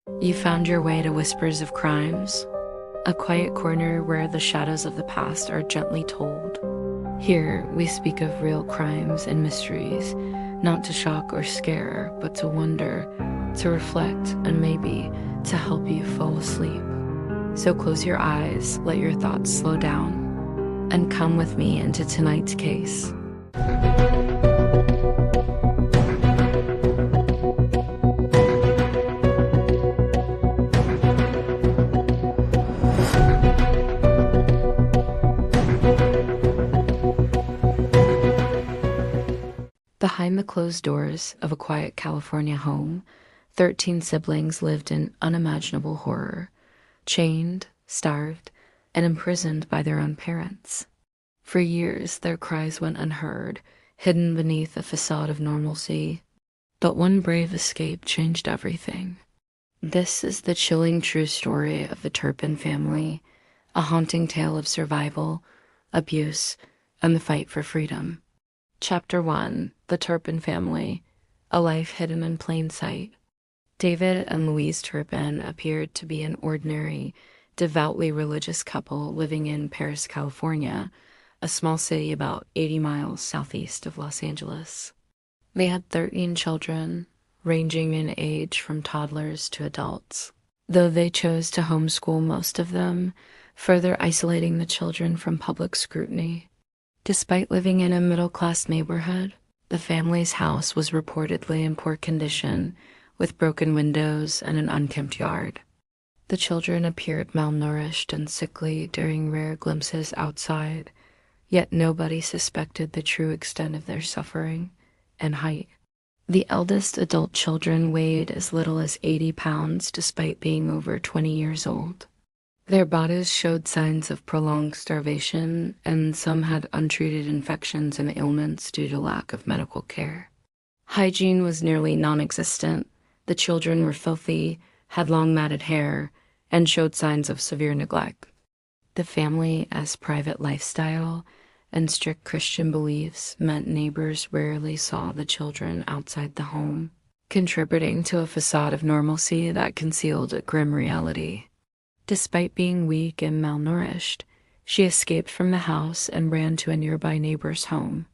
You found your way to Whispers of Crimes, a quiet corner where the shadows of the past are gently told. Here, we speak of real crimes and mysteries, not to shock or scare, but to wonder, to reflect, and maybe to help you fall asleep. So close your eyes, let your thoughts slow down, and come with me into tonight's case. Behind the closed doors of a quiet California home, 13 siblings lived in unimaginable horror, chained, starved, and imprisoned by their own parents. For years, their cries went unheard, hidden beneath a facade of normalcy. But one brave escape changed everything. This is the chilling true story of the Turpin family, a haunting tale of survival, abuse, and the fight for freedom. Chapter 1: The Turpin Family, a life hidden in plain sight. David and Louise Turpin appeared to be an ordinary, devoutly religious couple living in Paris, California, a small city about 80 miles southeast of Los Angeles. They had 13 children, ranging in age from toddlers to adults, though they chose to homeschool most of them, further isolating the children from public scrutiny. Despite living in a middle-class neighborhood, the family's house was reportedly in poor condition, with broken windows and an unkempt yard. The children appeared malnourished and sickly during rare glimpses outside, yet nobody suspected the true extent of their suffering and height. The eldest adult children weighed as little as 80 pounds despite being over 20 years old. Their bodies showed signs of prolonged starvation, and some had untreated infections and ailments due to lack of medical care. Hygiene was nearly non-existent. The children were filthy, had long matted hair, and showed signs of severe neglect. The family's private lifestyle and strict Christian beliefs meant neighbors rarely saw the children outside the home, contributing to a facade of normalcy that concealed a grim reality. Despite being weak and malnourished, she escaped from the house and ran to a nearby neighbor's home.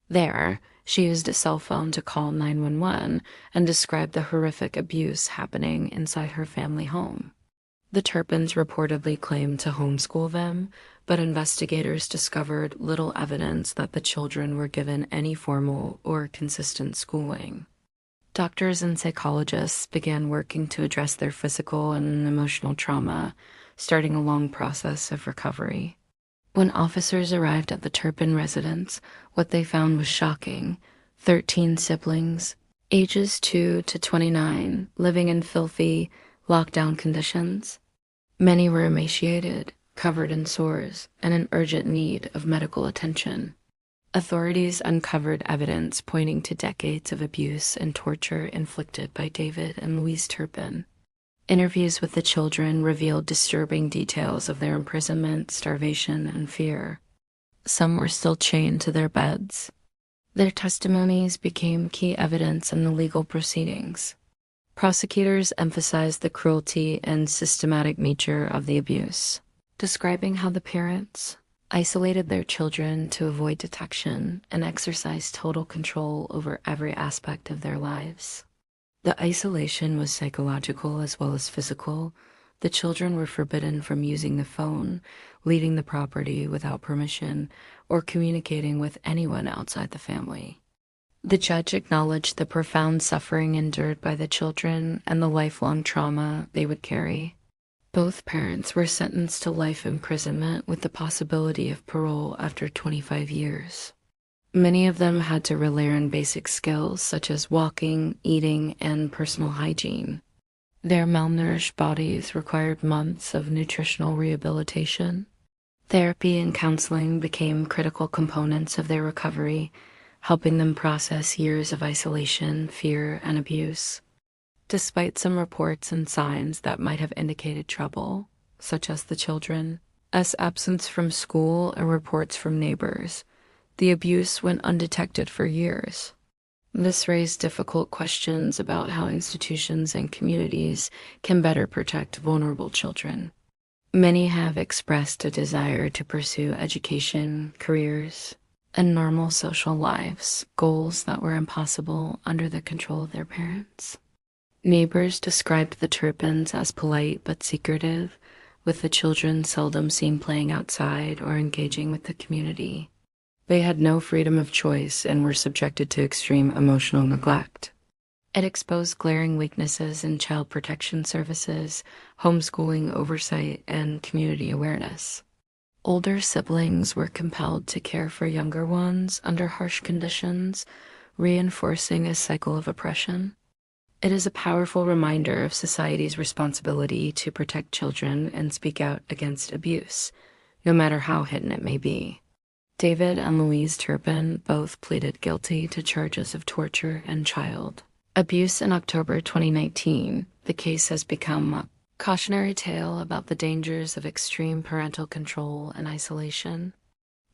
There, she used a cell phone to call 911 and describe the horrific abuse happening inside her family home. The Turpins reportedly claimed to homeschool them, but investigators discovered little evidence that the children were given any formal or consistent schooling. Doctors and psychologists began working to address their physical and emotional trauma, starting a long process of recovery. When officers arrived at the Turpin residence, what they found was shocking. 13 siblings, ages 2 to 29, living in filthy, lockdown conditions. Many were emaciated, covered in sores, and in urgent need of medical attention. Authorities uncovered evidence pointing to decades of abuse and torture inflicted by David and Louise Turpin. Interviews with the children revealed disturbing details of their imprisonment, starvation, and fear. Some were still chained to their beds. Their testimonies became key evidence in the legal proceedings. Prosecutors emphasized the cruelty and systematic nature of the abuse, describing how the parents isolated their children to avoid detection and exercised total control over every aspect of their lives. The isolation was psychological as well as physical. The children were forbidden from using the phone, leaving the property without permission, or communicating with anyone outside the family. The judge acknowledged the profound suffering endured by the children and the lifelong trauma they would carry. Both parents were sentenced to life imprisonment with the possibility of parole after 25 years. Many of them had to relearn basic skills such as walking, eating, and personal hygiene. Their malnourished bodies required months of nutritional rehabilitation. Therapy and counseling became critical components of their recovery, helping them process years of isolation, fear, and abuse. Despite some reports and signs that might have indicated trouble, such as the children's absence from school and reports from neighbors, the abuse went undetected for years. This raised difficult questions about how institutions and communities can better protect vulnerable children. Many have expressed a desire to pursue education, careers, and normal social lives, goals that were impossible under the control of their parents. Neighbors described the Turpins as polite but secretive, with the children seldom seen playing outside or engaging with the community. They had no freedom of choice and were subjected to extreme emotional neglect. It exposed glaring weaknesses in child protection services, homeschooling oversight, and community awareness. Older siblings were compelled to care for younger ones under harsh conditions, reinforcing a cycle of oppression. It is a powerful reminder of society's responsibility to protect children and speak out against abuse, no matter how hidden it may be. David and Louise Turpin both pleaded guilty to charges of torture and child abuse in October 2019. The case has become a cautionary tale about the dangers of extreme parental control and isolation.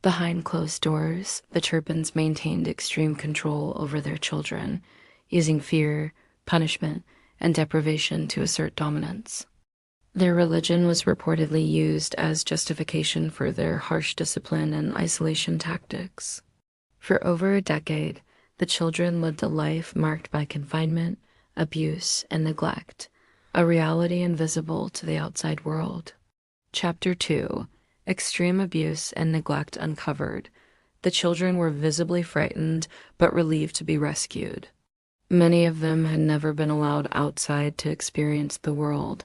Behind closed doors, the Turpins maintained extreme control over their children, using fear, punishment, and deprivation to assert dominance. Their religion was reportedly used as justification for their harsh discipline and isolation tactics. For over a decade, the children lived a life marked by confinement, abuse, and neglect, a reality invisible to the outside world. Chapter 2: Extreme Abuse and Neglect Uncovered. The children were visibly frightened, but relieved to be rescued. Many of them had never been allowed outside to experience the world,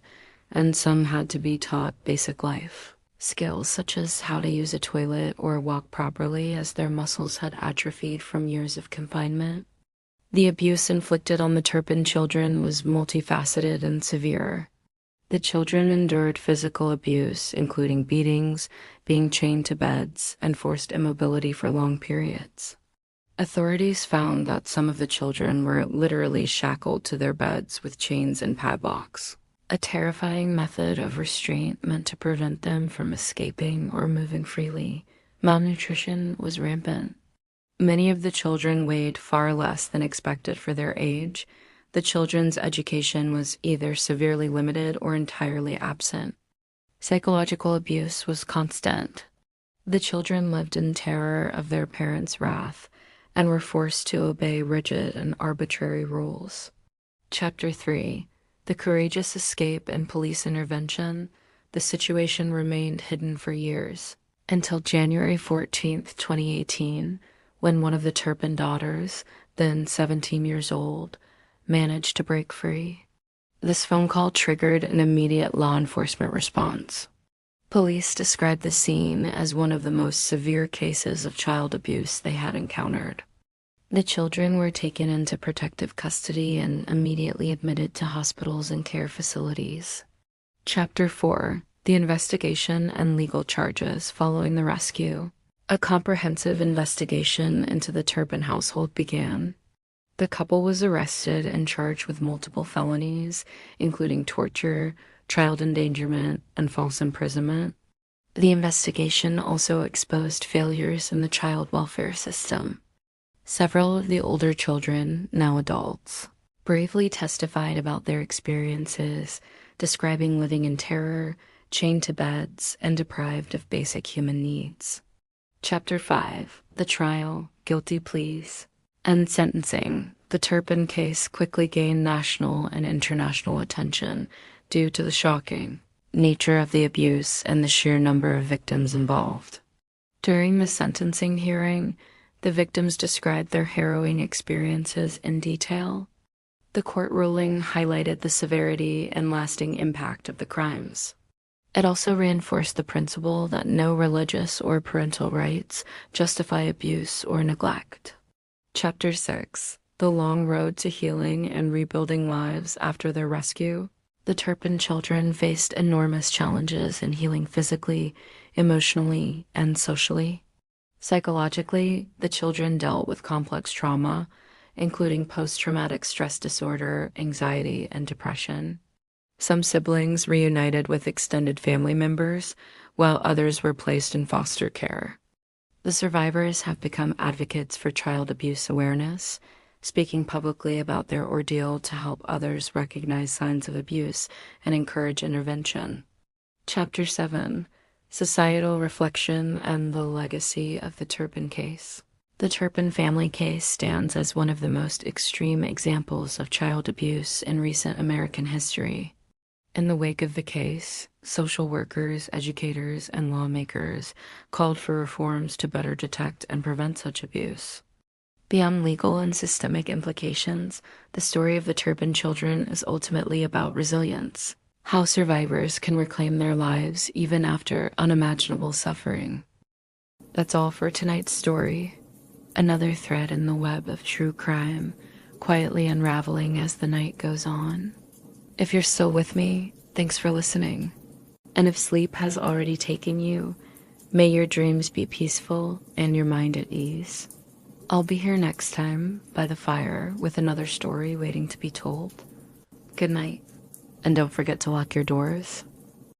and some had to be taught basic life skills such as how to use a toilet or walk properly, as their muscles had atrophied from years of confinement. The abuse inflicted on the Turpin children was multifaceted and severe. The children endured physical abuse, including beatings, being chained to beds, and forced immobility for long periods. Authorities found that some of the children were literally shackled to their beds with chains and padlocks, a terrifying method of restraint meant to prevent them from escaping or moving freely. Malnutrition was rampant. Many of the children weighed far less than expected for their age. The children's education was either severely limited or entirely absent. Psychological abuse was constant. The children lived in terror of their parents' wrath and were forced to obey rigid and arbitrary rules. Chapter 3: The Courageous Escape and Police Intervention. The situation remained hidden for years, until January 14th, 2018, when one of the Turpin daughters, then 17 years old, managed to break free. This phone call triggered an immediate law enforcement response. Police described the scene as one of the most severe cases of child abuse they had encountered. The children were taken into protective custody and immediately admitted to hospitals and care facilities. Chapter 4: The Investigation and Legal Charges Following the Rescue. A comprehensive investigation into the Turpin household began. The couple was arrested and charged with multiple felonies, including torture, child endangerment, and false imprisonment. The investigation also exposed failures in the child welfare system. Several of the older children, now adults, bravely testified about their experiences, describing living in terror, chained to beds, and deprived of basic human needs. Chapter 5: The Trial, Guilty Pleas, and Sentencing. The Turpin case quickly gained national and international attention due to the shocking nature of the abuse and the sheer number of victims involved. During the sentencing hearing, the victims described their harrowing experiences in detail. The court ruling highlighted the severity and lasting impact of the crimes. It also reinforced the principle that no religious or parental rights justify abuse or neglect. Chapter 6: The Long Road to Healing and Rebuilding Lives After Their Rescue. The Turpin children faced enormous challenges in healing physically, emotionally, and socially. Psychologically, the children dealt with complex trauma, including post-traumatic stress disorder, anxiety, and depression. Some siblings reunited with extended family members, while others were placed in foster care. The survivors have become advocates for child abuse awareness, speaking publicly about their ordeal to help others recognize signs of abuse and encourage intervention. Chapter 7: Societal Reflection and the Legacy of the Turpin Case. The Turpin family case stands as one of the most extreme examples of child abuse in recent American history. In the wake of the case, social workers, educators, and lawmakers called for reforms to better detect and prevent such abuse. Beyond legal and systemic implications, the story of the Turpin children is ultimately about resilience, how survivors can reclaim their lives even after unimaginable suffering. That's all for tonight's story. Another thread in the web of true crime, quietly unraveling as the night goes on. If you're still with me, thanks for listening. And if sleep has already taken you, may your dreams be peaceful and your mind at ease. I'll be here next time by the fire with another story waiting to be told. Good night, and don't forget to lock your doors.